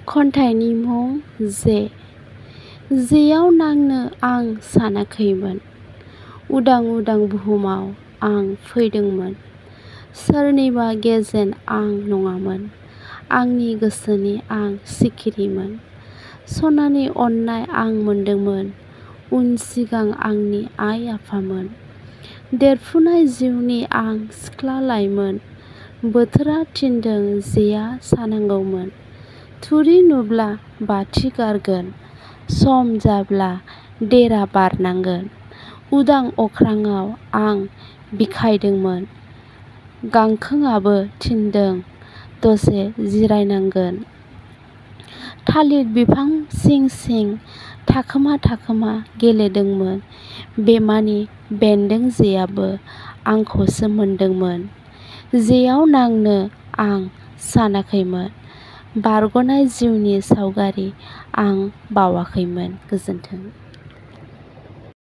खन्थाइनि मुं जेयाव नांनो आं सानाखैमोन। उदां उदां बुहुमाव आं फैदोंमोन। सोरनिबा गेजेन आं नङामोन। आंनि गोसोनि आं सिखिरिमोन। सनानि अननाय आं मोनदोंमोन। उन सिगां आंनि आइ आफामोन। देरफुनाय जिउनि आं सिख्ला लाइमोन। बोथोरा थिनदों जेया सानांगौमोन। थुरि नुब्ला बाथि गारगोन। सम जाब्ला देरा बारनांगोन। उदां अख्राङाव आं बिखायदोंमोन। गांखोआबो थिनदों दसे जिरायनांगोन। थालिर बिफां सिं सिं थाखोमा थाखोमा गेलेदोंमोन। बेमानि बेन्दों जेयाबो आंखौसो मोनदोंमोन। जेयाव नांनो आं सानाखैमोन। बारग'नाय जिउनि सावगारि आं बावाखैमोन। गोजोन्थों।